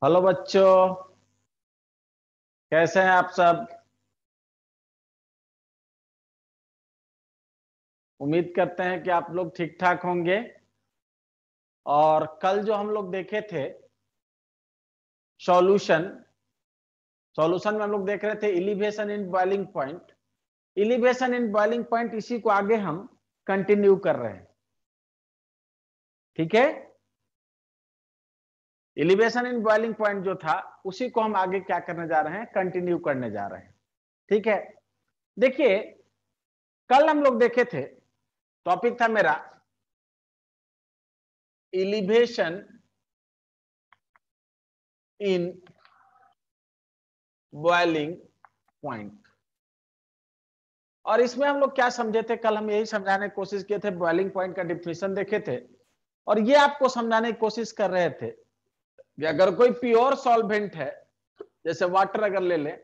Hello बच्चों, कैसे हैं आप सब। उम्मीद करते हैं कि आप लोग ठीक ठाक होंगे। और कल जो हम लोग देखे थे सॉल्यूशन सॉल्यूशन में हम लोग देख रहे थे elevation in boiling point. Elevation in boiling point इसी को आगे हम कंटिन्यू कर रहे हैं। ठीक है, एलिवेशन इन बॉइलिंग पॉइंट जो था उसी को हम आगे क्या करने जा रहे हैं, कंटिन्यू करने जा रहे हैं। ठीक है, देखिए कल हम लोग देखे थे, टॉपिक था मेरा एलिवेशन इन बॉइलिंग पॉइंट। और इसमें हम लोग क्या समझे थे, कल हम यही समझाने की कोशिश किए थे, बॉइलिंग पॉइंट का डिफिनेशन देखे थे और ये आपको समझाने की कोशिश कर रहे थे कि अगर कोई प्योर सॉल्वेंट है, जैसे वाटर अगर ले लें,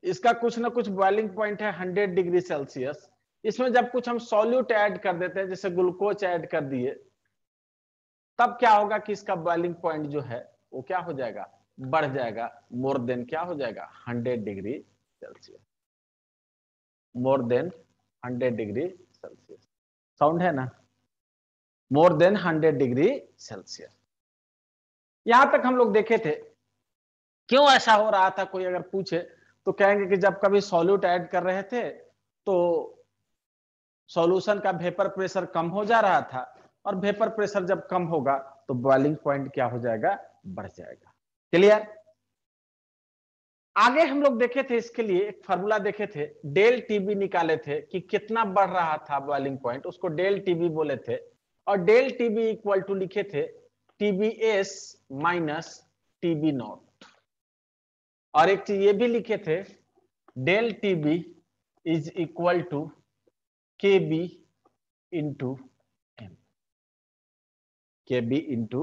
इसका कुछ ना कुछ बॉइलिंग पॉइंट है 100 डिग्री सेल्सियस। इसमें जब कुछ हम सॉल्यूट ऐड कर देते हैं, जैसे ग्लूकोज ऐड कर दिए, तब क्या होगा कि इसका बॉइलिंग पॉइंट जो है वो क्या हो जाएगा, बढ़ जाएगा, मोर देन क्या हो जाएगा 100 degree Celsius, more than 100 degree Celsius. Sound है ना, मोर देन 100 डिग्री सेल्सियस। यहां तक हम लोग देखे थे। क्यों ऐसा हो रहा था, कोई अगर पूछे तो कहेंगे कि जब कभी सॉल्यूट ऐड कर रहे थे तो सॉल्यूशन का वेपर प्रेशर कम हो जा रहा था, और वेपर प्रेशर जब कम होगा तो बॉइलिंग पॉइंट क्या हो जाएगा, बढ़ जाएगा। क्लियर। आगे हम लोग देखे थे, इसके लिए एक फार्मूला देखे थे, डेल टीबी निकाले थे कि कितना बढ़ रहा था बॉइलिंग पॉइंट, उसको डेल टीबी बोले थे। और डेल टीबी इक्वल टू लिखे थे टीबीएस माइनस टीबी नॉट। और एक चीज ये भी लिखे थे, del TB is equal to K B into M, K B into.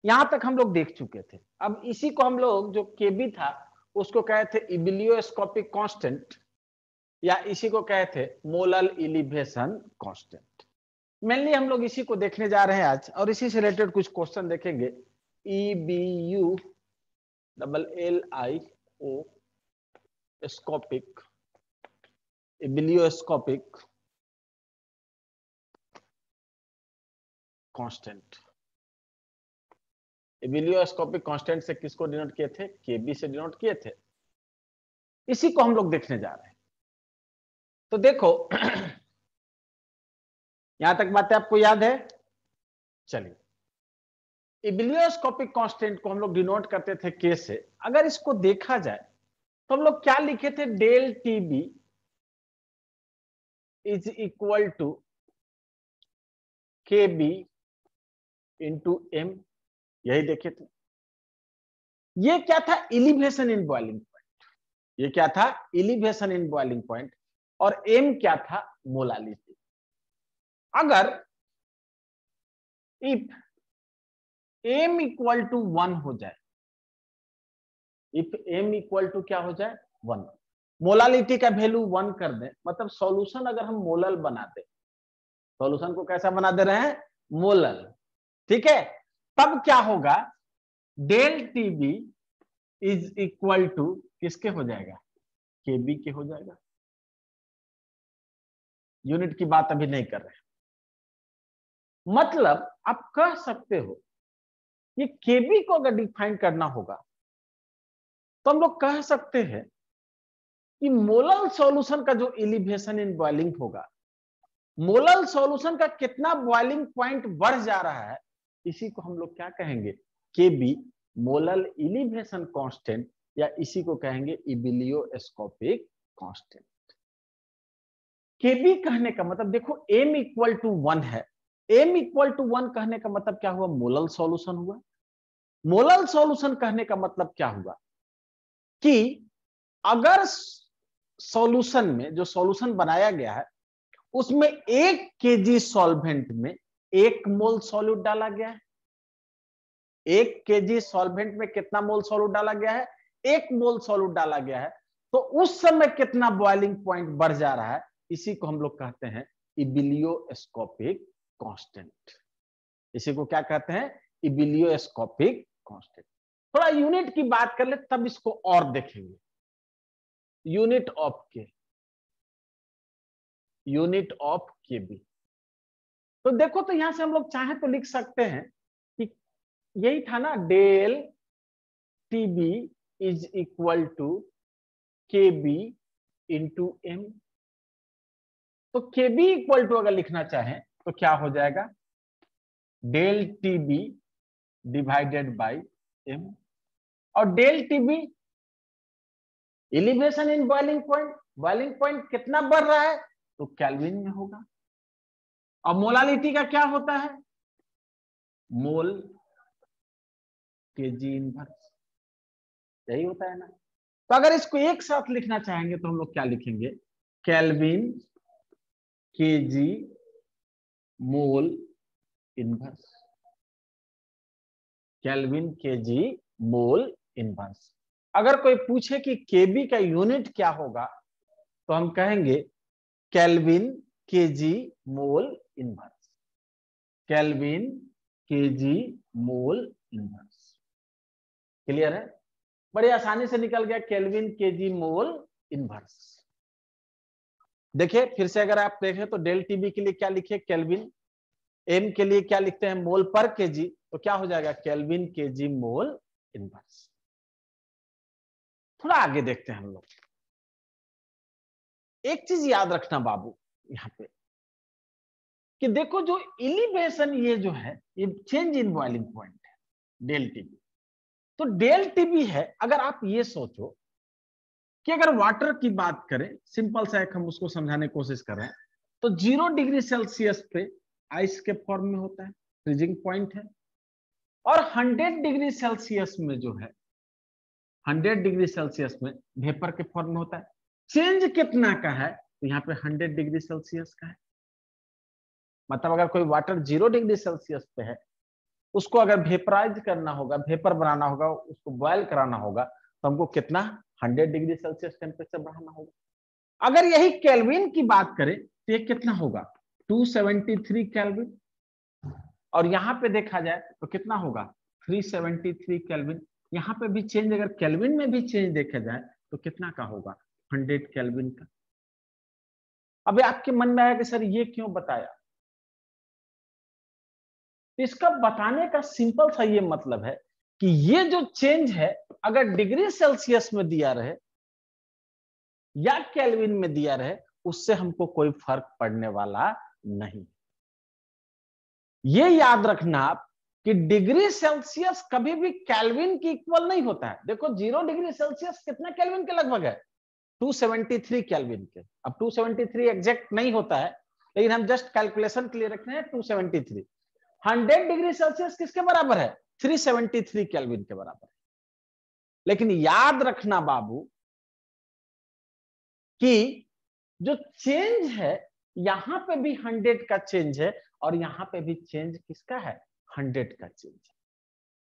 यहां तक हम लोग देख चुके थे। अब इसी को हम लोग, जो केबी था उसको कहे थे इबिलियोस्कोपिक कांस्टेंट, या इसी को कहे थे मोलल एलिवेशन कांस्टेंट। मेनली हम लोग इसी को देखने जा रहे हैं आज, और इसी से रिलेटेड कुछ क्वेश्चन देखेंगे। EBU double LIO scopic, ebullioscopic constant. Ebullioscopic constant से किसको डिनोट किए थे, केबी से डिनोट किए थे। इसी को हम लोग देखने जा रहे हैं। तो देखो यहां तक बातें आपको याद है। चलिए, इबिलियोस्कोपिक कांस्टेंट को हम लोग डिनोट करते थे के से। अगर इसको देखा जाए तो हम लोग क्या लिखे थे, del TB is equal to K B into M, यही देखे थे। ये क्या था, एलिवेशन इन बॉइलिंग पॉइंट। ये क्या था, एलिवेशन इन बॉइलिंग पॉइंट। और एम क्या था, मोलालिटी। अगर इफ एम इक्वल टू 1 हो जाए, इफ एम इक्वल टू क्या हो जाए, 1, मोलालिटी का वैल्यू 1 कर दें, मतलब सॉल्यूशन अगर हम मोलल बना दे, सॉल्यूशन को कैसा बना दे रहे हैं, मोलल। ठीक है, तब क्या होगा, del TB is equal to किसके हो जाएगा, केबी के हो जाएगा। यूनिट की बात अभी नहीं कर रहे, मतलब आप कह सकते हो ये केबी को अगर डिफाइन करना होगा तो हम लोग कह सकते हैं कि मोलल सॉल्यूशन का जो एलिवेशन इन बॉइलिंग होगा, मोलल सॉल्यूशन का कितना बॉइलिंग पॉइंट बढ़ जा रहा है, इसी को हम लोग क्या कहेंगे, केबी, मोलल एलिवेशन कांस्टेंट, या इसी को कहेंगे इबिलियोस्कोपिक कांस्टेंट। केबी कहने का मतलब देखो, एम इक्वल टू 1 है। एम इक्वल टू 1 कहने का मतलब क्या हुआ, मोलल सॉल्यूशन हुआ। मोलल सॉल्यूशन कहने का मतलब क्या हुआ कि अगर सॉल्यूशन में, जो सॉल्यूशन बनाया गया है उसमें 1 केजी सॉल्वेंट में 1 मोल सॉल्यूट डाला गया है। 1 केजी सॉल्वेंट में कितना मोल सॉल्यूट डाला गया है, 1 मोल सॉल्यूट डाला गया है। तो उस समय कितना बॉइलिंग पॉइंट बढ़ जा रहा है, इसी को हम लोग कहते हैं इबिलियोस्कोपिक कांस्टेंट। इसी को क्या कहते हैं, इबिलियोस्कोपिक कांस्टेंट। थोड़ा यूनिट की बात कर ले तब इसको और देखेंगे। यूनिट ऑफ के, यूनिट ऑफ के बी। तो देखो, तो यहां से हम लोग चाहे तो लिख सकते हैं कि यही था ना, del T B is equal to K B into M. तो के बी इक्वल टू अगर लिखना चाहें तो क्या हो जाएगा, del T B divided by M. और del T B elevation in boiling point, boiling point कितना बढ़ रहा है तो केल्विन में होगा। और मोलालिटी का क्या होता है, मोल केजी इनवर्स, यही होता है ना। तो अगर इसको एक साथ लिखना चाहेंगे तो हम लोग क्या लिखेंगे, kelvin KG mole inverse, kelvin KG mole inverse. अगर कोई पूछे कि केबी का यूनिट क्या होगा तो हम कहेंगे kelvin KG mole inverse, kelvin KG mole inverse. Clear है, बड़ी आसानी से निकल गया, केल्विन केजी मोल इनवर्स। देखिए फिर से अगर आप देखें तो डेल टीबी के लिए क्या लिखे, केल्विन, एम के लिए क्या लिखते हैं, मोल पर केजी, तो क्या हो जाएगा, केल्विन केजी मोल इनवर्स। थोड़ा आगे देखते हैं हम लोग। एक चीज याद रखना बाबू यहां पे, कि देखो जो एलिवेशन ये जो है ये चेंज इन बॉइलिंग पॉइंट है, डेल टीबी। तो डेल टीबी है, अगर आप ये सोचो कि अगर वाटर की बात करें, सिंपल सा एक हम उसको समझाने की कोशिश कर रहे हैं, तो 0 डिग्री सेल्सियस पे आइस के फॉर्म में होता है, फ्रीजिंग पॉइंट है। और 100 डिग्री सेल्सियस में जो है, 100 डिग्री सेल्सियस में वेपर के फॉर्म में होता है। चेंज कितना का है, तो यहाँ पे 100 डिग्री सेल्सियस का है। मतलब अगर कोई वाटर 0 डिग्री सेल्सियस पे है, उसको अगर वेपराइज करना होगा, वेपर बनाना होगा, उसको बॉयल कराना होगा, तो हमको कितना, 100 डिग्री सेल्सियस टेम्परेचर बढ़ाना होगा। अगर यही केल्विन की बात करें तो ये कितना होगा, 273 केल्विन। और यहां पे देखा जाए तो कितना होगा, 373 केल्विन। यहां पे भी चेंज, अगर केल्विन में भी चेंज देखा जाए तो कितना का होगा, 100 केल्विन का। अब आपके मन में आया कि सर ये क्यों बताया, इसका बताने का सिंपल सा ये मतलब है कि ये जो चेंज है अगर डिग्री सेल्सियस में दिया रहे या केल्विन में दिया रहे, उससे हमको कोई फर्क पड़ने वाला नहीं। ये याद रखना आप कि डिग्री सेल्सियस कभी भी केल्विन की इक्वल नहीं होता है। देखो 0 डिग्री सेल्सियस कितना केल्विन के लगभग है, 273 केल्विन के। अब 273 एग्जैक्ट नहीं होता है, लेकिन हम जस्ट कैलकुलेशन के लिए रखते हैं 273। 100 डिग्री सेल्सियस किसके बराबर है, 373 केल्विन के बराबर है। लेकिन याद रखना बाबू कि जो चेंज है यहां पे भी 100 का चेंज है, और यहां पे भी चेंज किसका है, 100 का चेंज है।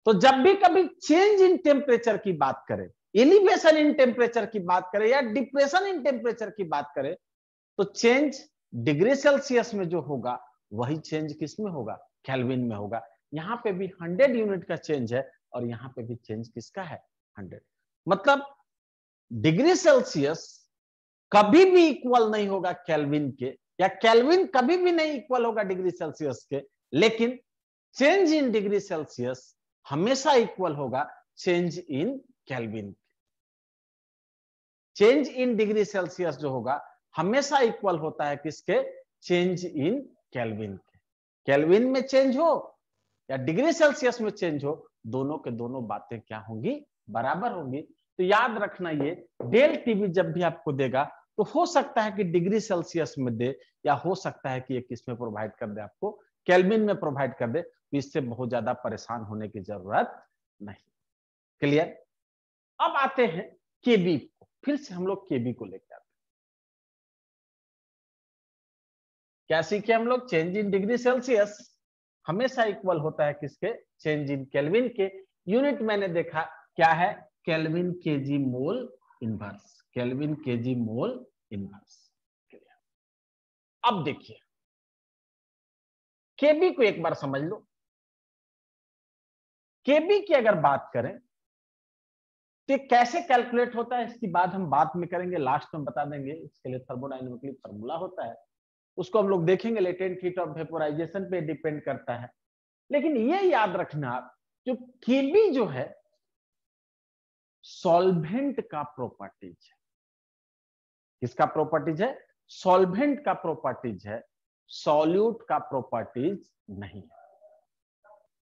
तो जब भी कभी चेंज इन टेम्परेचर की बात करें, एलिवेशन इन टेम्परेचर की बात करें, या डिप्रेशन इन टेम्परेचर की बात करें, तो चेंज डिग्री सेल्सियस में जो होगा वही चेंज किस में होगा, केल्विन में होगा। यहां पे भी 100 यूनिट का चेंज है, और यहां पे भी चेंज किसका है, 100। मतलब डिग्री सेल्सियस कभी भी इक्वल नहीं होगा केल्विन के, या केल्विन कभी भी नहीं इक्वल होगा डिग्री सेल्सियस के, लेकिन चेंज इन डिग्री सेल्सियस हमेशा इक्वल होगा change in kelvin. Change in degree Celsius जो होगा हमेशा इक्वल होता है किसके, चेंज इन केल्विन के। केल्विन में चेंज हो या डिग्री सेल्सियस में चेंज हो, दोनों के दोनों बातें क्या होंगी, बराबर होंगी। तो याद रखना, ये डेल टीबी जब भी आपको देगा तो हो सकता है कि डिग्री सेल्सियस में दे, या हो सकता है कि ये किस में प्रोवाइड कर दे, आपको केल्विन में प्रोवाइड कर दे। तो इससे बहुत ज्यादा परेशान होने की जरूरत नहीं। क्लियर। अब आते हैं केबी को, फिर से हम लोग केबी को लेकर आते हैं। क्या सीखे हम लोग, चेंज इन डिग्री सेल्सियस हमेशा इक्वल होता है किसके, चेंज इन केल्विन के। यूनिट मैंने देखा क्या है, kelvin KG mole inverse, kelvin KG mole inverse. अब देखिए केबी को एक बार समझ लो। केबी की अगर बात करें तो कैसे कैलकुलेट होता है इसकी बात हम बाद में करेंगे, लास्ट में बता देंगे। इसके लिए थर्मोडायनेमिकली फॉर्मूला होता है, उसको हम लोग देखेंगे, लेटेंट हीट ऑफ वेपोराइजेशन पे डिपेंड करता है। लेकिन ये याद रखना आप, जो केबी जो है सॉल्वेंट का प्रॉपर्टीज है। किसका प्रॉपर्टीज है? सॉल्वेंट का प्रॉपर्टीज है, सॉल्यूट का प्रॉपर्टीज नहीं है।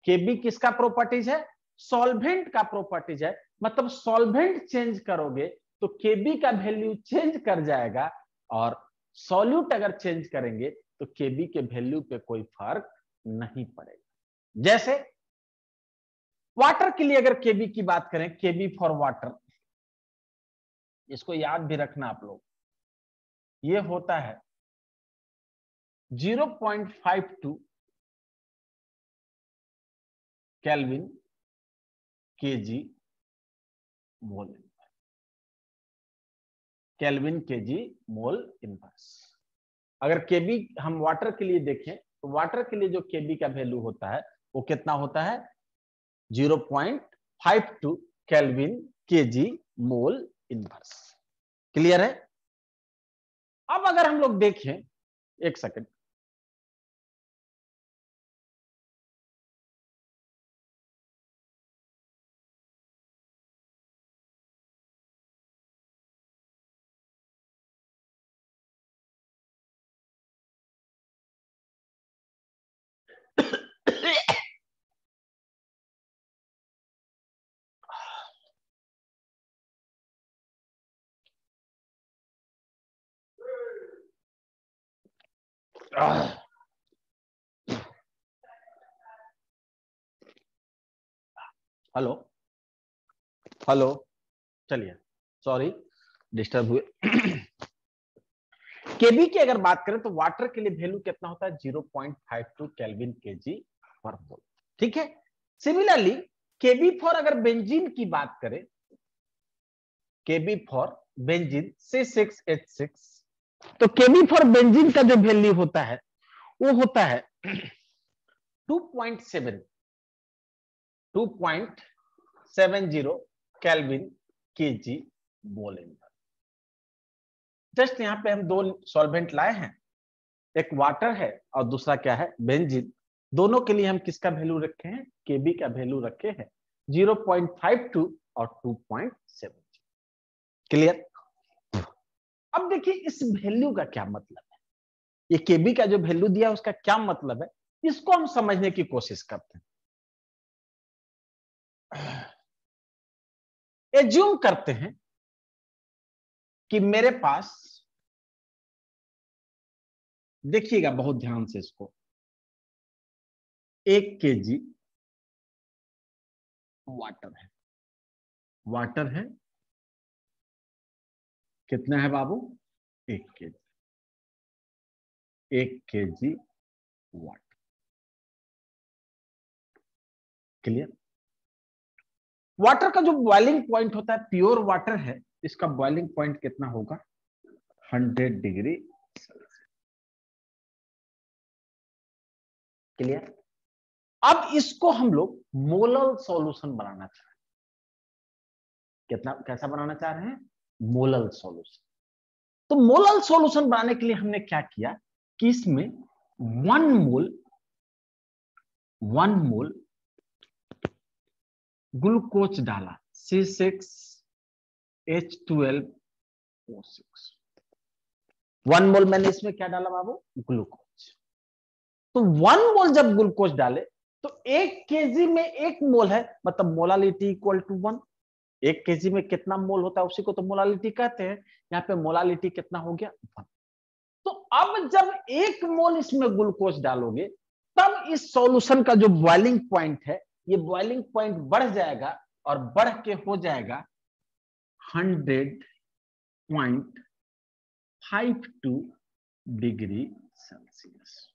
केबी किसका प्रॉपर्टीज है? सॉल्वेंट का प्रॉपर्टीज है। मतलब सॉल्वेंट चेंज करोगे तो केबी का वैल्यू चेंज कर जाएगा, और सॉल्यूट अगर चेंज करेंगे तो केबी के वैल्यू पे कोई फर्क नहीं पड़ेगा। जैसे वाटर के लिए अगर केबी की बात करें, केबी फॉर वाटर, इसको याद भी रखना आप लोग, ये होता है 0.52 केल्विन केजी मोल, केल्विन केजी मोल इनवर्स। अगर केबी हम वाटर के लिए देखें तो वाटर के लिए जो केबी का वैल्यू होता है वो कितना होता है? 0.52 kelvin KG mole inverse. Clear है? अब अगर हम लोग देखें, एक सेकंड, हेलो हेलो, चलिए, सॉरी डिस्टर्ब हुए। केबी की अगर बात करें तो वाटर के लिए वैल्यू कितना होता है? 0.52 केल्विन केजी पर मोल। ठीक है। सिमिलरली केबी फॉर अगर बेंजीन की बात करें, केबी फॉर बेंजीन C6H6, तो केबी फॉर बेंजीन का जो वैल्यू होता है वो होता है 2.70 kelvin KG mole inverse. Just यहां पे हम दो सॉल्वेंट लाए हैं, एक वाटर है और दूसरा क्या है? बेंजीन। दोनों के लिए हम किसका वैल्यू रखे हैं? केबी का वैल्यू रखे हैं 0.52 और 2.70। क्लियर? अब देखिए इस वैल्यू का क्या मतलब है, ये केबी का जो वैल्यू दिया उसका क्या मतलब है, इसको हम समझने की कोशिश करते हैं। एज्यूम करते हैं कि मेरे पास, देखिएगा बहुत ध्यान से इसको, 1 केजी वाटर है। वाटर है कितना है बाबू? 1 KG. 1 KG water. Clear? Water का जो बॉइलिंग पॉइंट होता है, प्योर वाटर है, इसका बॉइलिंग पॉइंट कितना होगा? 100 डिग्री सेल्सियस। क्लियर? अब इसको हम लोग मोलल सॉल्यूशन बनाना चाह रहे हैं। कितना, कैसा बनाना चाह रहे हैं? Molal solution. तो मोलल सॉल्यूशन बनाने के लिए हमने क्या किया कि इसमें 1 मोल ग्लूकोज डाला, C6H12O6। 1 मोल मैंने इसमें क्या डाला बाबू? ग्लूकोज। तो 1 मोल जब ग्लूकोज डाले तो 1 केजी में 1 मोल है, मतलब मोलालिटी इक्वल टू 1। 1 केजी में कितना मोल होता है उसी को तो मोलालिटी कहते हैं। यहाँ पे मोलालिटी कितना हो गया? 1। तो अब जब 1 मोल इसमें ग्लूकोज डालोगे तब इस सॉल्यूशन का जो बॉइलिंग पॉइंट है, ये बॉइलिंग पॉइंट बढ़ जाएगा और बढ़ के हो जाएगा 100.52 डिग्री सेल्सियस।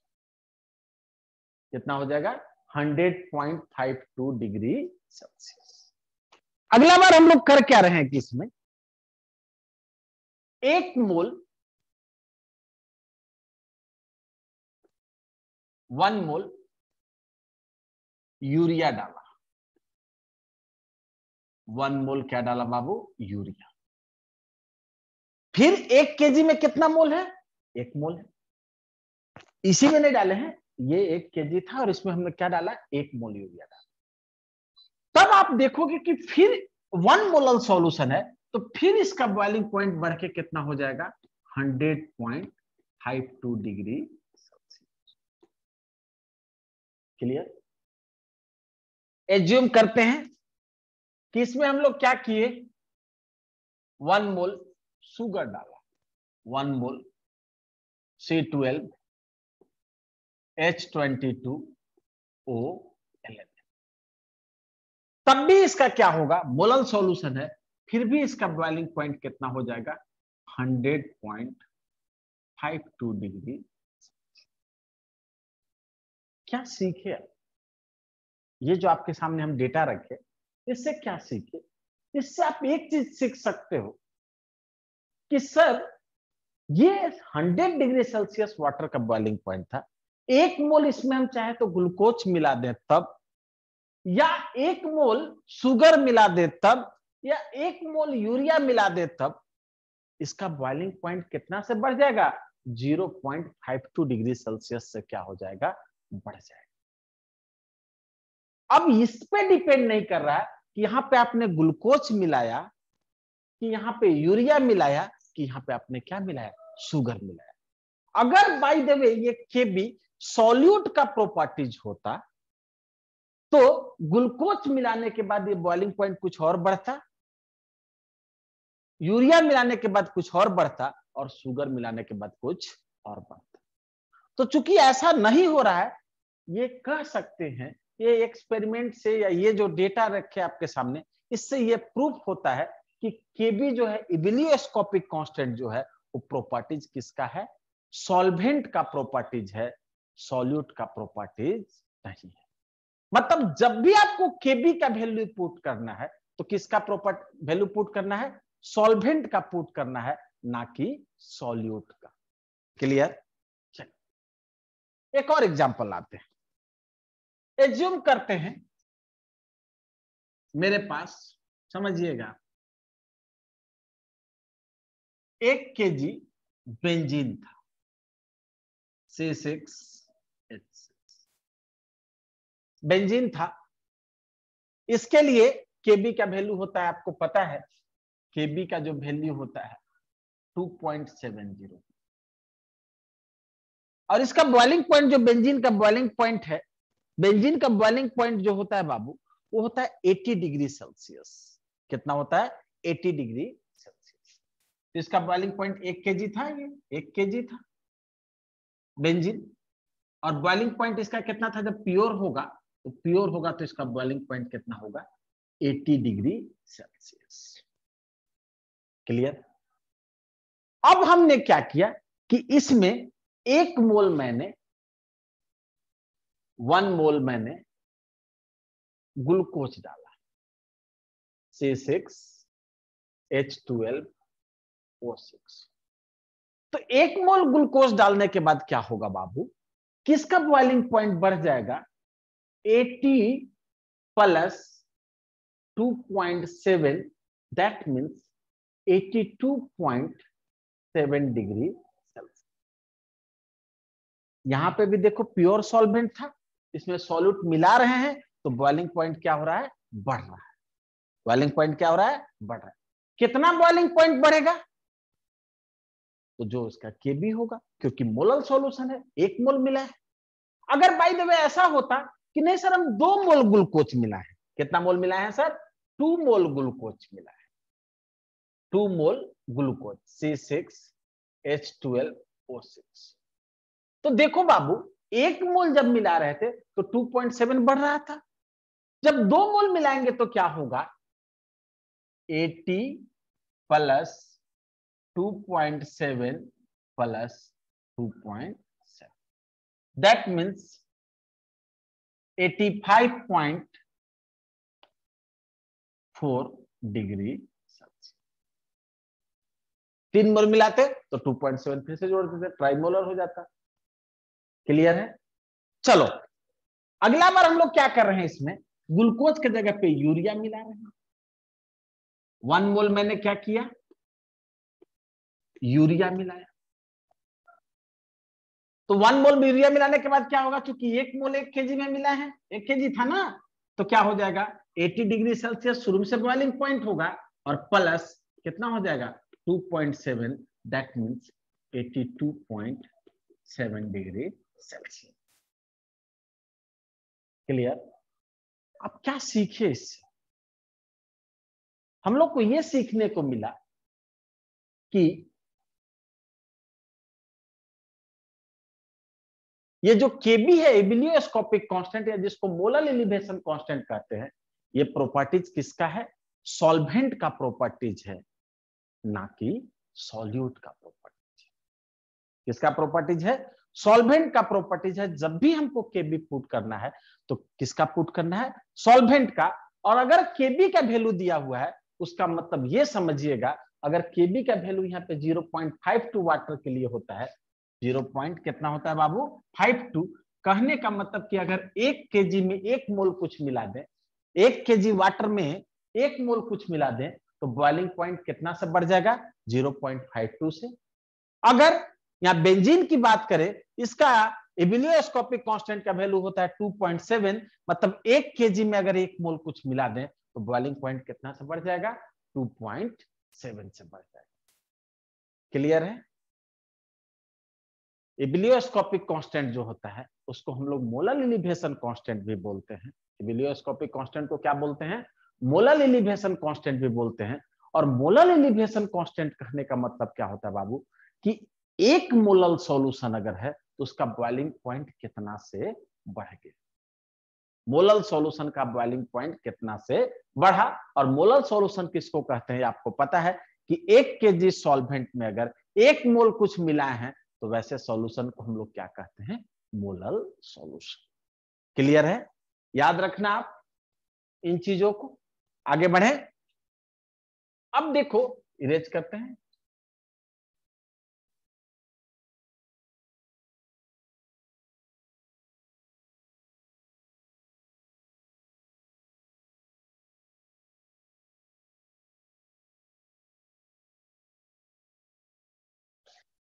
कितना हो जाएगा? 100.52 डिग्री सेल्सियस। अगला बार हम लोग कर क्या रहे हैं कि इसमें 1 मोल 1 मोल यूरिया डाला, 1 मोल क्या डाला बाबू? यूरिया। फिर 1 केजी में कितना मोल है? 1 मोल है। इसी में नहीं डाले हैं, ये 1 केजी था और इसमें हमने क्या डाला? 1 मोल यूरिया डाला। तब आप देखोगे कि फिर 1 मोलल सॉल्यूशन है, तो फिर इसका बॉइलिंग पॉइंट बढ़ के कितना हो जाएगा? 100.52 डिग्री सेल्सियस। क्लियर? एज्यूम करते हैं कि इसमें हम लोग क्या किए? 1 मोल शुगर डाला, 1 मोल C12H22O11। तब भी इसका क्या होगा? मोलल सॉल्यूशन है, फिर भी इसका बॉइलिंग पॉइंट कितना हो जाएगा? 100.52 डिग्री। क्या सीखे? ये जो आपके सामने हम डेटा रखे, इससे क्या सीखे? इससे आप एक चीज सीख सकते हो कि सर ये 100 डिग्री सेल्सियस वाटर का बॉइलिंग पॉइंट था, 1 मोल इसमें हम चाहे तो ग्लूकोज मिला दें तब, या 1 मोल शुगर मिला दे तब, या 1 मोल यूरिया मिला दे तब, इसका बॉइलिंग पॉइंट कितना से बढ़ जाएगा? 0.52 डिग्री सेल्सियस से क्या हो जाएगा? बढ़ जाएगा। अब इस पे डिपेंड नहीं कर रहा है कि यहां पे आपने ग्लूकोज मिलाया, कि यहां पे यूरिया मिलाया, कि यहां पे आपने क्या मिलाया? शुगर मिलाया। अगर बाय द वे ये केबी सॉल्यूट का प्रॉपर्टीज होता, तो ग्लूकोज मिलाने के बाद ये बॉइलिंग पॉइंट कुछ और बढ़ता, यूरिया मिलाने के बाद कुछ और बढ़ता, और शुगर मिलाने के बाद कुछ और बढ़ता। तो चूंकि ऐसा नहीं हो रहा है, ये कह सकते हैं, ये एक्सपेरिमेंट से या ये जो डेटा रखे आपके सामने, इससे ये प्रूफ होता है कि केबी जो है, इबिलियोस्कोपिक कांस्टेंट जो है, वो प्रॉपर्टीज किसका है? सॉल्वेंट का प्रॉपर्टीज है, सॉल्यूट का प्रॉपर्टीज नहीं है। मतलब जब भी आपको केबी का वैल्यू पुट करना है, तो किसका प्रॉपर्टी वैल्यू पुट करना है? सॉल्वेंट का पुट करना है, ना कि सॉल्यूट का। क्लियर? एक और एग्जांपल आते हैं। एज्यूम करते हैं मेरे पास, समझिएगा, 1 केजी बेंजीन था, C6H6 बेंजीन था। इसके लिए केबी का वैल्यू होता है, आपको पता है, केबी का जो वैल्यू होता है 2.70, और इसका बॉइलिंग पॉइंट जो बेंजीन का बॉइलिंग पॉइंट है, बेंजीन का बॉइलिंग पॉइंट जो होता है बाबू, वो होता है 80 डिग्री सेल्सियस। कितना होता है? 80 डिग्री सेल्सियस। तो इसका बॉइलिंग पॉइंट 1 केजी था, ये 1 केजी था बेंजीन, और बॉइलिंग पॉइंट इसका कितना था? जब प्योर होगा, तो प्योर होगा तो इसका बॉइलिंग पॉइंट कितना होगा? 80 डिग्री सेल्सियस। क्लियर? अब हमने क्या किया कि इसमें 1 मोल मैंने 1 मोल मैंने ग्लूकोज डाला, C6H12O6। तो 1 मोल ग्लूकोज डालने के बाद क्या होगा बाबू? किसका बॉइलिंग पॉइंट बढ़ जाएगा? 80 plus 2.7, that means 82.7 degree Celsius. यहां पे भी देखो प्योर सॉल्वेंट था, इसमें सॉल्यूट मिला रहे हैं, तो बॉइलिंग पॉइंट क्या हो रहा है? बढ़ रहा है। बॉइलिंग पॉइंट क्या हो रहा है? बढ़ रहा है। कितना बॉइलिंग पॉइंट बढ़ेगा? तो जो इसका केबी होगा, क्योंकि मोलल सॉल्यूशन है, 1 मोल मिला है। अगर बाय द वे ऐसा होता कि नहीं सर, हम 2 मोल ग्लूकोज मिला है, कितना मोल मिला है सर? 2 मोल ग्लूकोज मिला है, 2 मोल ग्लूकोज C6H12O6। तो देखो बाबू, 1 मोल जब मिला रहे थे तो 2.7 बढ़ रहा था, जब 2 मोल मिलाएंगे तो क्या होगा? 80 plus 2.7 plus 2.7, that means 85.4 degree Celsius. 3 मोल मिलाते तो 2.7 फिर से जोड़ देते, ट्राइमोलर हो जाता। क्लियर है? चलो अगला बार हम लोग क्या कर रहे हैं, इसमें ग्लूकोज की जगह पे यूरिया मिला रहे हैं। 1 मोल मैंने क्या किया, यूरिया मिलाया। तो 1 मोल यूरिया मिलाने के बाद क्या होगा, क्योंकि 1 मोल 1 केजी में मिला है, 1 केजी था ना, तो क्या हो जाएगा 80 डिग्री सेल्सियस शुरू से बॉइलिंग पॉइंट होगा, और प्लस कितना हो जाएगा 2.7, that means 82.7 degree Celsius. Clear? अब क्या सीखे इससे? हम लोग को यह सीखने को मिला कि ये जो केबी है, एबिलियोस्कोपिक कांस्टेंट, या जिसको मोलर एलिवेशन कांस्टेंट कहते हैं, ये प्रॉपर्टीज किसका है, सॉल्वेंट का प्रॉपर्टीज है, ना कि सॉल्यूट का प्रॉपर्टीज। किसका प्रॉपर्टीज है, सॉल्वेंट का प्रॉपर्टीज है। जब भी हमको केबी पुट करना है तो किसका पुट करना है, सॉल्वेंट का। और अगर केबी का वैल्यू दिया हुआ है, उसका मतलब ये समझिएगा, अगर केबी का वैल्यू यहाँ पे 0.52 वाटर के लिए होता है, 0 कितना होता है बाबू, 52, कहने का मतलब कि अगर 1 केजी में 1 मोल कुछ मिला दें, 1 केजी वाटर में 1 मोल कुछ मिला दें, तो बॉइलिंग पॉइंट कितना से बढ़ जाएगा, 0.52 से। अगर यहाँ बेंजीन की बात करें, इसका एबिलियोस्कोपिक कांस्टेंट का वैल्यू होता है 2.7, मतलब 1 केजी में अगर 1 मोल कुछ मिला दें तो बॉइलिंग पॉइंट कितना से बढ़ जाएगा, 2.7 से बढ़ जाएगा। क्लियर है? एबिलियोस्कोपिक कांस्टेंट जो होता है उसको हम लोग मोलर एलिवेशन कांस्टेंट भी बोलते हैं। एबिलियोस्कोपिक कांस्टेंट को क्या बोलते हैं, मोलर एलिवेशन कांस्टेंट भी बोलते हैं। और मोलर एलिवेशन कांस्टेंट कहने का मतलब क्या होता है बाबू, कि 1 मोलर सॉल्यूशन अगर है तो उसका बॉइलिंग पॉइंट कितना से बढ़ गया, मोलर सॉल्यूशन का बॉइलिंग पॉइंट कितना से बढ़ा। और मोलर सॉल्यूशन किसको कहते हैं, आपको पता है कि 1 केजी सॉल्वेंट में अगर 1 मोल कुछ मिला है तो वैसे सॉल्यूशन को हम लोग क्या कहते हैं, मोलर सॉल्यूशन। क्लियर है? याद रखना आप इन चीजों को। आगे बढ़े, अब देखो इरेज करते हैं।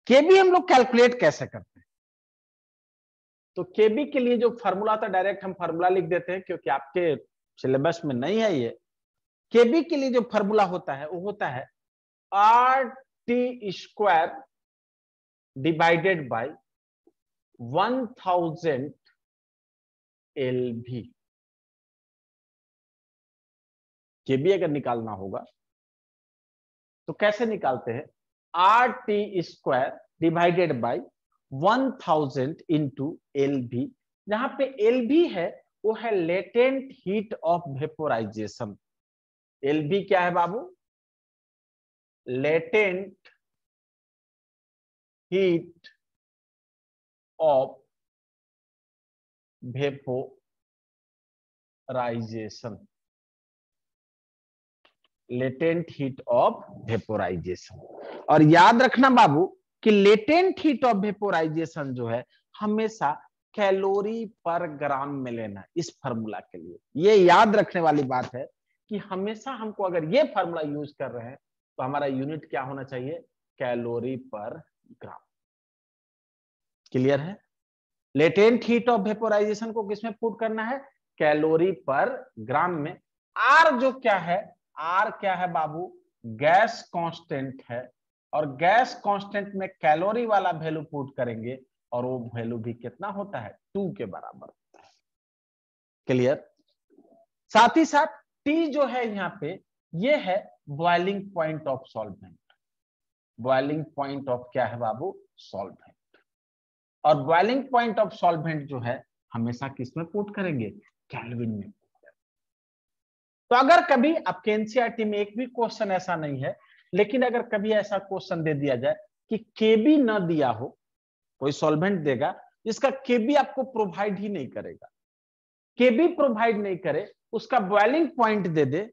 केबी हम लोग कैलकुलेट कैसे करते हैं, तो केबी के लिए जो फॉर्मूला था, डायरेक्ट हम फॉर्मूला लिख देते हैं क्योंकि आपके सिलेबस में नहीं है ये। केबी के लिए जो फॉर्मूला होता है वो होता है RT² डिवाइडेड बाय 1000 LV। केबी अगर निकालना होगा तो कैसे निकालते हैं, RT² divided by 1000 into LV। जहां पे LV है वो है latent heat of vaporisation. LV क्या है बाबू, latent heat of vaporisation, latent heat of vaporisation. और याद रखना बाबू कि लेटेंट हीट ऑफ वेपोराइजेशन जो है हमेशा कैलोरी पर ग्राम में लेना, इस फार्मूला के लिए ये याद रखने वाली बात है कि हमेशा हमको अगर ये फार्मूला यूज कर रहे हैं तो हमारा यूनिट क्या होना चाहिए, कैलोरी पर ग्राम। क्लियर है? लेटेंट हीट ऑफ वेपोराइजेशन को किसमें पुट करना है, कैलोरी पर ग्राम में। आर जो क्या है, आर क्या है बाबू, गैस कांस्टेंट है, और गैस कांस्टेंट में कैलोरी वाला वैल्यू पुट करेंगे और वो वैल्यू भी कितना होता है, 2 के बराबर होता है। क्लियर? साथ ही साथ टी जो है यहाँ पे ये है boiling point of solvent. Boiling point of क्या है बाबू, सॉल्वेंट। और बॉइलिंग पॉइंट ऑफ सॉल्वेंट जो है हमेशा किसमें पुट करेंगे, केल्विन में। तो अगर कभी आपके एनसीईआरटी में एक भी क्वेश्चन ऐसा नहीं है, लेकिन अगर कभी ऐसा क्वेश्चन दे दिया जाए कि केबी न दिया हो, कोई सॉल्वेंट देगा जिसका केबी आपको प्रोवाइड ही नहीं करेगा, केबी प्रोवाइड नहीं करे, उसका बॉइलिंग पॉइंट दे दे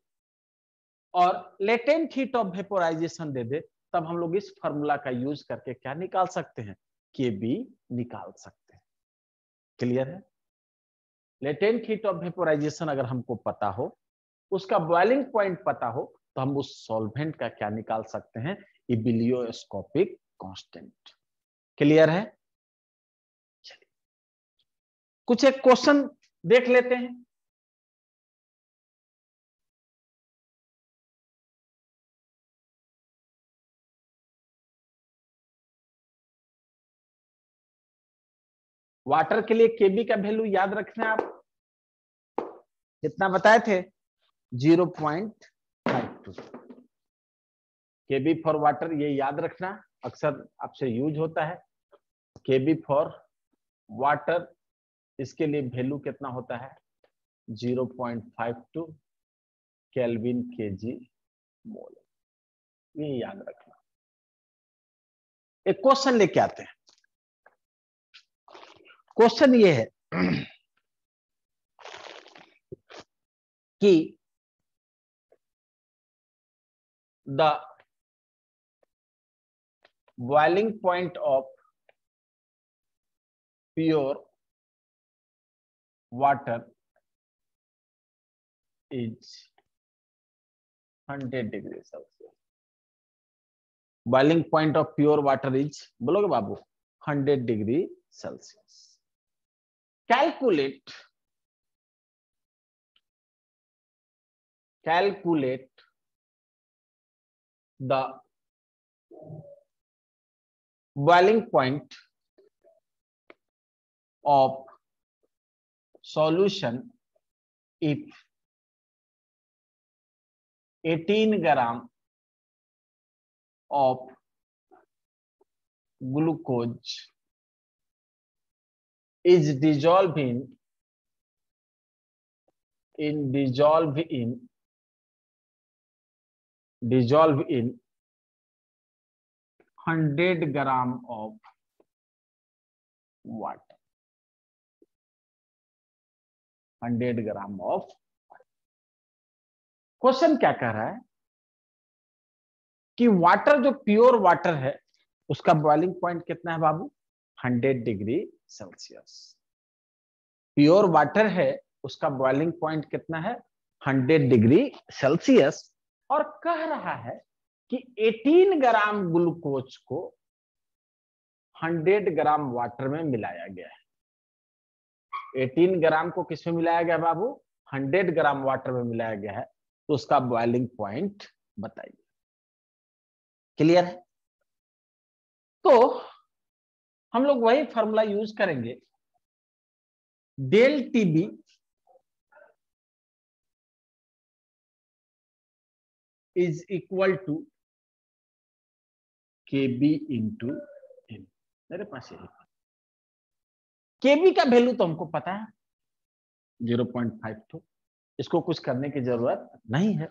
और लेटेंट हीट ऑफ वेपोराइजेशन दे दे, तब हम लोग इस फॉर्मूला का यूज करके क्या निकाल सकते हैं, केबी निकाल सकते हैं। क्लियर है? लेटेंट हीट ऑफ वेपोराइजेशन अगर हमको पता हो, उसका बॉइलिंग पॉइंट पता हो, तो हम उस सॉल्वेंट का क्या निकाल सकते हैं, इबिलियोस्कोपिक कांस्टेंट। क्लियर है? चलिए कुछ एक क्वेश्चन देख लेते हैं। वाटर के लिए केबी का वैल्यू याद रखना है आप, कितना बताए थे, 0.52 केबी फॉर वाटर, ये याद रखना, अक्सर आपसे यूज होता है। केबी फॉर वाटर, इसके लिए वैल्यू कितना होता है, 0.52 केल्विन केजी मोल, ये याद रखना। एक क्वेश्चन लेके आते हैं। क्वेश्चन ये है कि the boiling point of pure water is 100 degree Celsius. Boiling point of pure water is, बोलोगे बाबू, 100 degree Celsius. Calculate the boiling point of solution if 18 gram of glucose is dissolved in 100 gram of water, 100 gram of. Question क्या कह रहा है कि water, जो pure water है, उसका boiling point कितना है बाबू, 100 डिग्री सेल्सियस। प्योर वाटर है, उसका बॉइलिंग पॉइंट कितना है, 100 डिग्री सेल्सियस। और कह रहा है कि 18 ग्राम ग्लूकोज को 100 ग्राम वाटर में मिलाया गया है। 18 ग्राम को किसमें मिलाया गया बाबू, 100 ग्राम वाटर में मिलाया गया है, तो उसका बॉइलिंग पॉइंट बताइए। क्लियर है? तो हम लोग वही फॉर्मूला यूज करेंगे, del TB is equal to KB into M. मेरे पास यही केबी का वैल्यू तो हमको पता है 0.52, इसको कुछ करने की जरूरत नहीं है।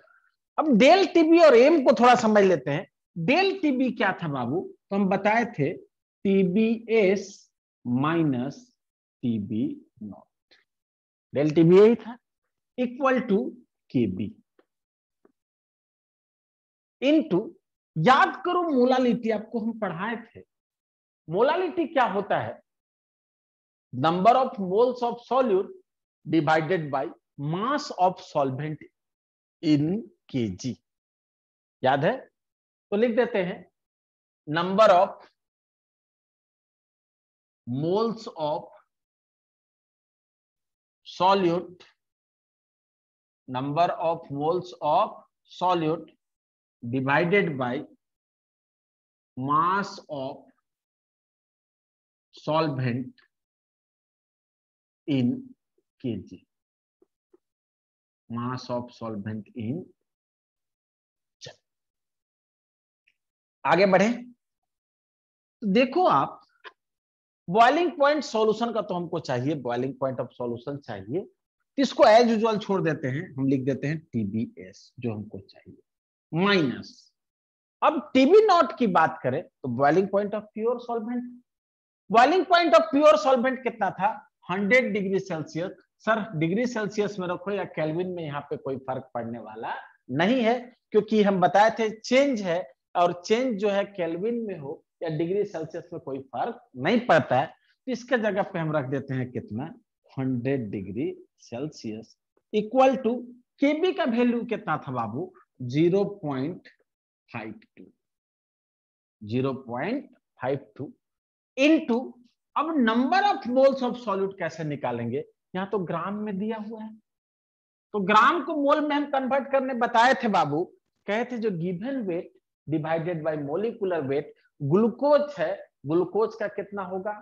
अब डेल टीबी और एम को थोड़ा समझ लेते हैं। डेल टीबी क्या था बाबू, तो हम बताए थे TBS minus TB naught, del TB यही था, इक्वल टू केबी इनटू, याद करो मोलालिटी, आपको हम पढ़ाए थे। मोलालिटी क्या होता है, number of moles of solute divided by mass of solvent in KG. याद है? तो लिख देते हैं number of moles of solute, number of moles of solute divided by mass of solvent in kg, mass of solvent in। आगे बढ़े तो देखो आप, बॉइलिंग पॉइंट सॉल्यूशन का तो हमको चाहिए, बॉइलिंग पॉइंट ऑफ सॉल्यूशन चाहिए, इसको एज यूजुअल छोड़ देते हैं, हम लिख देते हैं टीबीएस जो हमको चाहिए, माइनस, अब टीबी नॉट की बात करें तो boiling point of pure solvent, boiling point of pure solvent कितना था, 100 degree Celsius. Sir degree Celsius में रखो या केल्विन में, यहाँ पे कोई फर्क पड़ने वाला नहीं है, क्योंकि हम बताए थे चेंज है, और चेंज जो है केल्विन में हो या डिग्री सेल्सियस में कोई फर्क नहीं पड़ता है। तो इसके जगह पे हम रख देते हैं कितना, 100 डिग्री सेल्सियस इक्वल टू केबी का वैल्यू कितना था बाबू, 0.52 0.52 इनटू, अब number of moles of solute कैसे निकालेंगे, यहां तो ग्राम में दिया हुआ है, तो ग्राम को मोल में हम कन्वर्ट करने बताए थे बाबू, कहे थे जो given weight divided by molecular weight, glucose है, ग्लूकोज का कितना होगा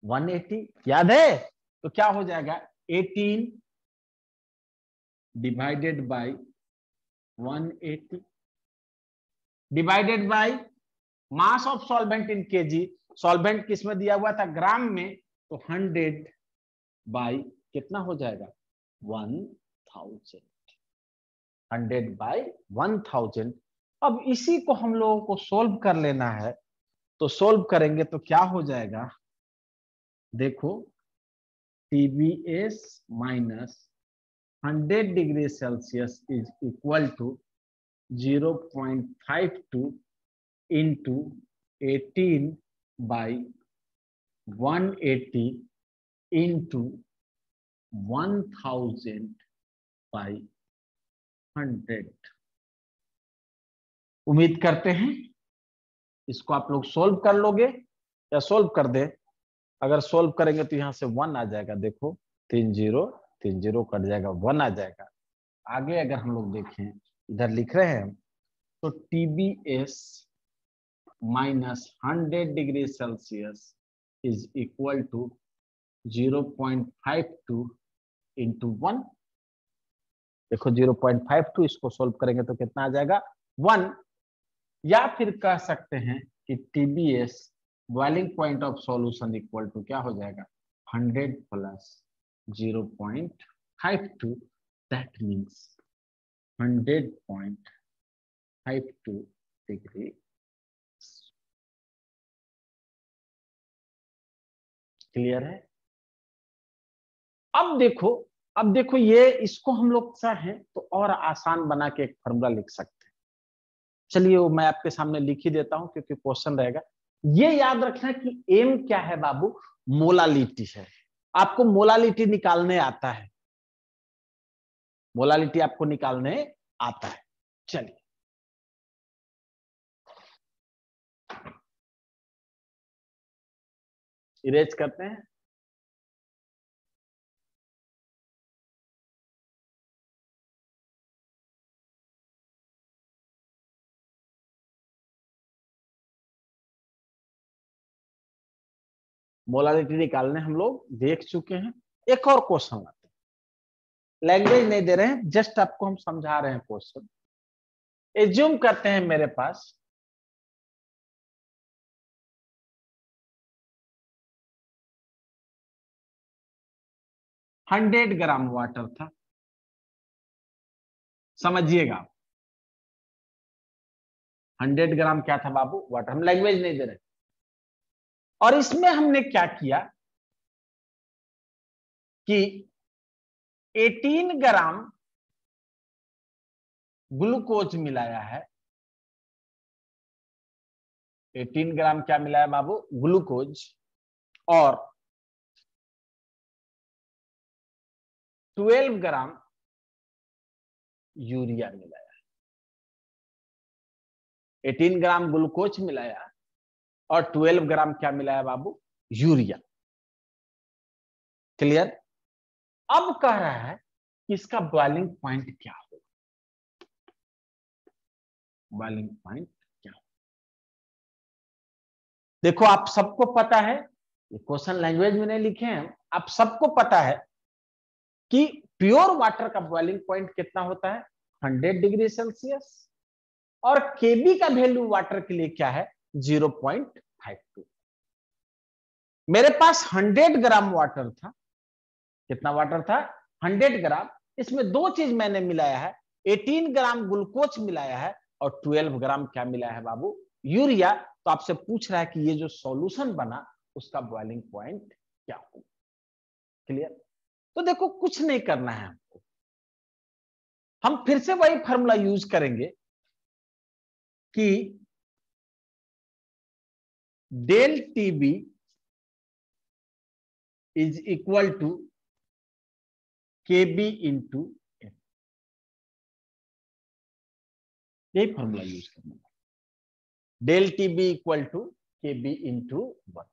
180, याद है, तो क्या हो जाएगा 18 divided by 180 divided by mass of solvent in KG, solvent किस में दिया हुआ था ग्राम में, तो 100 बाय कितना हो जाएगा 1000, 100 बाय 1000। अब इसी को हम लोगों को सोल्व कर लेना है, तो सोल्व करेंगे तो क्या हो जाएगा, देखो TBS minus 100 degree Celsius is equal to 0.52 into 18 by 180 into 1000 by 100। उम्मीद करते हैं इसको आप लोग सोल्व कर लोगे, या सोल्व कर दे, अगर सोल्व करेंगे तो यहां से 1 आ जाएगा, देखो 3 0 कट जाएगा, 1 आ जाएगा। आगे अगर हम लोग देखें, इधर लिख रहे हैं तो TBS minus 100 degree Celsius is equal to 0.52 into 1, देखो 0.52, इसको सोल्व करेंगे तो कितना आ जाएगा 1, या फिर कह सकते हैं कि TBS boiling point of solution equal to क्या हो जाएगा 100 plus 0.52, that means 100.52 degree. Clear है? अब देखो ये, इसको हम लोग चाहें तो और आसान बना के एक फॉर्मूला लिख सकते हैं। चलिए वो मैं आपके सामने लिख ही देता हूं क्योंकि क्वेश्चन रहेगा। ये याद रखना कि एम क्या है बाबू, मोलालिटी है। आपको मोलालिटी निकालने आता है, मोलालिटी आपको निकालने आता है। चलिए इरेज करते हैं। मोलालिटी निकालने हम लोग देख चुके हैं। एक और क्वेश्चन आते हैं, लैंग्वेज नहीं दे रहे हैं, जस्ट आपको हम समझा रहे हैं क्वेश्चन। एज्यूम करते हैं मेरे पास 100 ग्राम वाटर था, समझिएगा 100 ग्राम क्या था बाबू वाटर, हम लैंग्वेज नहीं दे रहे। और इसमें हमने क्या किया कि 18 ग्राम ग्लूकोज मिलाया है, 18 ग्राम क्या मिलाया बाबू ग्लूकोज, और 12 ग्राम यूरिया मिलाया। 18 ग्राम ग्लूकोज मिलाया और 12 ग्राम क्या मिलाया बाबू यूरिया। क्लियर? अब कह रहा है कि इसका बॉइलिंग पॉइंट क्या होगा, बॉइलिंग पॉइंट क्या होगा। देखो आप सबको पता है, ये क्वेश्चन लैंग्वेज में नहीं लिखे हैं, आप सबको पता है कि प्योर वाटर का बॉइलिंग पॉइंट कितना होता है 100 डिग्री सेल्सियस, और केबी का वैल्यू वाटर के लिए क्या है 0.52। मेरे पास 100 ग्राम वाटर था, कितना वाटर था 100 ग्राम, इसमें दो चीज मैंने मिलाया है, 18 ग्राम ग्लूकोज मिलाया है और 12 ग्राम क्या मिलाया है बाबू यूरिया। तो आपसे पूछ रहा है कि ये जो सॉल्यूशन बना उसका बॉइलिंग पॉइंट क्या होगा। क्लियर? तो देखो कुछ नहीं करना है हमको, हम फिर से वही फॉर्मूला यूज करेंगे कि del TB is equal to KB into, यही फॉर्मूला यूज करना है, del T B equal to K B into 1।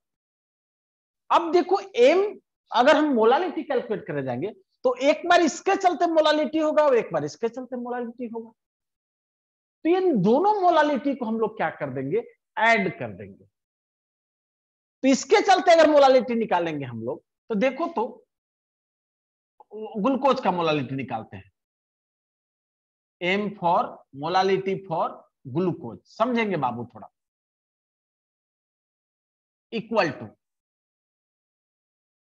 अब देखो एम, अगर हम मोलालिटी कैलकुलेट करने जाएंगे तो एक बार इसके चलते मोलालिटी होगा और एक बार इसके चलते मोलालिटी होगा, तो इन दोनों मोलालिटी को हम लोग क्या कर देंगे, ऐड कर देंगे। तो इसके चलते अगर मोलालिटी निकालेंगे हम लोग, तो देखो तो ग्लूकोज का मोलालिटी निकालते हैं, M for molality for glucose, समझेंगे बाबू थोड़ा, इक्वल टू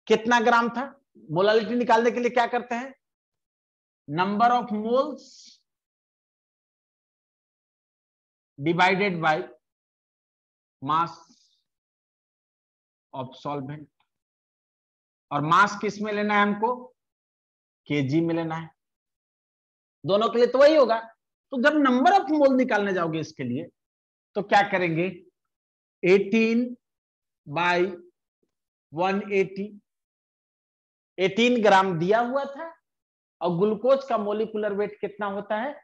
कितना ग्राम था। मोलालिटी निकालने के लिए क्या करते हैं, number of moles divided by mass of solvent, और मास किस में लेना है हमको, केजी में लेना है, दोनों के लिए तो वही होगा। तो जब नंबर ऑफ मोल निकालने जाओगे इसके लिए, तो क्या करेंगे, 18 बाई 180, 18 ग्राम दिया हुआ था, और ग्लूकोज का मोलिकुलर वेट कितना होता है,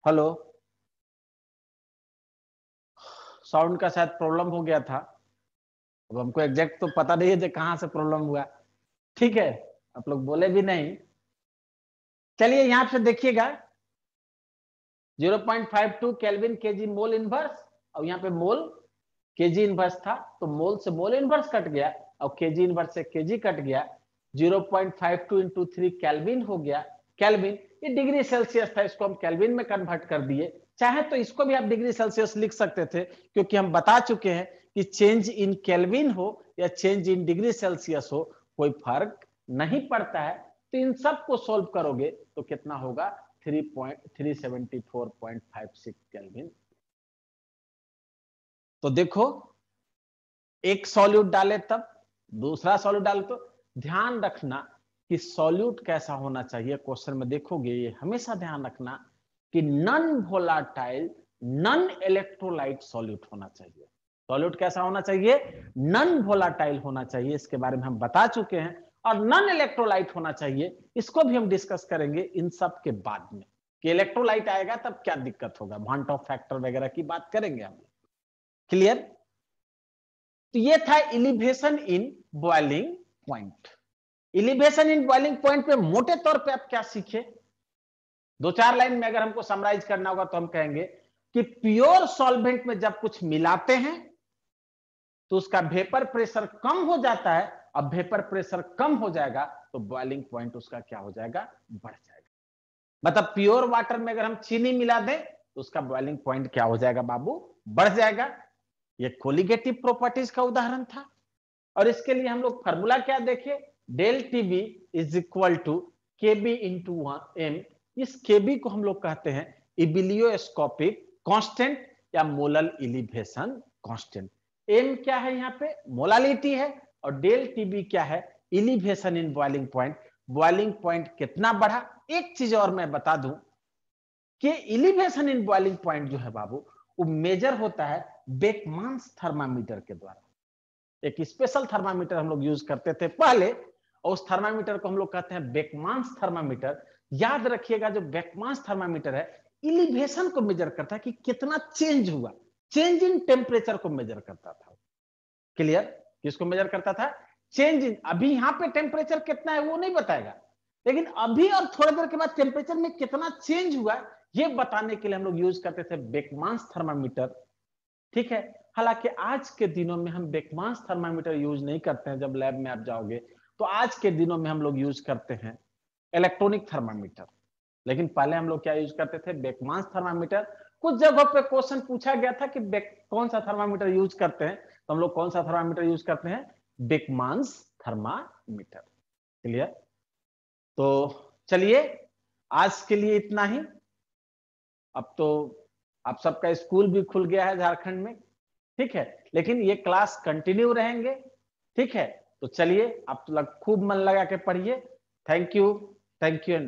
हेलो, साउंड का शायद प्रॉब्लम हो गया था। अब हमको एग्जैक्ट तो पता नहीं है कहां से प्रॉब्लम हुआ। ठीक है, आप लोग बोले भी नहीं। चलिए यहां पे देखिएगा 0.52 केल्विन केजी मोल इनवर्स, और यहाँ पे मोल केजी इनवर्स था, तो मोल से मोल इनवर्स कट गया और केजी इनवर्स से केजी कट गया। 0.52 इंटू 3 केल्विन हो गया। केल्विन ये डिग्री सेल्सियस था, इसको हम केल्विन में कन्वर्ट कर दिए। चाहे तो इसको भी आप डिग्री सेल्सियस लिख सकते थे, क्योंकि हम बता चुके हैं कि चेंज इन केल्विन हो या चेंज इन डिग्री सेल्सियस हो, कोई फर्क नहीं पड़ता है। तो इन सब को सोल्व करोगे तो कितना होगा, 374.56 केल्विन। तो देखो, एक सॉल्यूट डाले तब दूसरा सॉल्यूट डाले तो ध्यान रखना कि सॉल्यूट कैसा होना चाहिए। क्वेश्चन में देखोगे ये हमेशा ध्यान रखना कि non volatile non electrolyte solute होना चाहिए। सॉल्यूट कैसा होना चाहिए, नॉन वोलाटाइल होना चाहिए, इसके बारे में हम बता चुके हैं। और नॉन इलेक्ट्रोलाइट होना चाहिए, इसको भी हम डिस्कस करेंगे इन सब के बाद में, कि इलेक्ट्रोलाइट आएगा तब क्या दिक्कत होगा, वांट ऑफ फैक्टर वगैरह की बात करेंगे हम। क्लियर? तो ये था इलिवेशन इन बॉइलिंग पॉइंट। इलिवेशन इन बॉइलिंग पॉइंट पे मोटे तौर पे आप क्या सीखे, दो चार लाइन में अगर हमको समराइज करना होगा तो हम कहेंगे कि प्योर सॉल्वेंट में जब कुछ मिलाते हैं तो उसका वेपर प्रेशर कम हो जाता है। अब वेपर प्रेशर कम हो जाएगा तो बॉइलिंग पॉइंट उसका क्या हो जाएगा, बढ़ जाएगा। मतलब प्योर वाटर में अगर हम चीनी मिला दें तो उसका बॉइलिंग पॉइंट क्या हो जाएगा बाबू, बढ़ जाएगा। ये कोलिगेटिव प्रॉपर्टीज का उदाहरण था। और इसके लिए हम लोग फॉर्मूला क्या देखे, del TB is equal to KB into M. इस केबी को हम लोग कहते हैं इबिलियोस्कोपिक कांस्टेंट या मोलल इलिवेशन कांस्टेंट। एम क्या है, यहाँ पे मोलालिटी है, और डेल टीबी क्या है, इलिवेशन इन बॉइलिंग पॉइंट। बॉइलिंग पॉइंट कितना बढ़ा। एक चीज और मैं बता दूं कि इलिवेशन इन बॉइलिंग पॉइंट जो है बाबू, वो मेजर होता है बेकमान्स थर्मामीटर के द्वारा। एक स्पेशल थर्मामीटर हम लोग यूज करते थे पहले, और उस थर्मामीटर को हम लोग कहते हैं बेकमान्स थर्मामीटर। याद रखिएगा, जो बेकमान्स थर्मामीटर है इलिवेशन को मेजर करता है कि कितना चेंज हुआ, चेंज इन टेम्परेचर को मेजर करता था। क्लियर? किसको मेजर करता था, चेंज इन। अभी यहाँ पे टेम्परेचर कितना है वो नहीं बताएगा, लेकिन अभी और थोड़ी देर के बाद टेम्परेचर में कितना चेंज हुआ ये बताने के लिए हम लोग यूज करते थे बेकमान्स थर्मामीटर। ठीक है, हालांकि आज के दिनों में हम बेकमान्स थर्मामीटर यूज नहीं करते हैं। जब लैब में आप जाओगे तो आज के दिनों में हम लोग यूज करते हैं इलेक्ट्रॉनिक थर्मामीटर। लेकिन पहले हम लोग क्या यूज करते थे, बेकमान्स थर्मामीटर। कुछ जगहों पे क्वेश्चन पूछा गया था कि कौन सा थर्मामीटर यूज करते हैं, तो हम लोग कौन सा थर्मामीटर यूज करते हैं, बेकमान्स थर्मामीटर। क्लियर? तो चलिए आज के लिए इतना ही। अब तो आप सबका स्कूल भी खुल गया है झारखंड में, ठीक है, लेकिन ये क्लास कंटिन्यू रहेंगे। ठीक है, तो चलिए आप तो खूब मन लगा के पढ़िए। Thank you, thank you.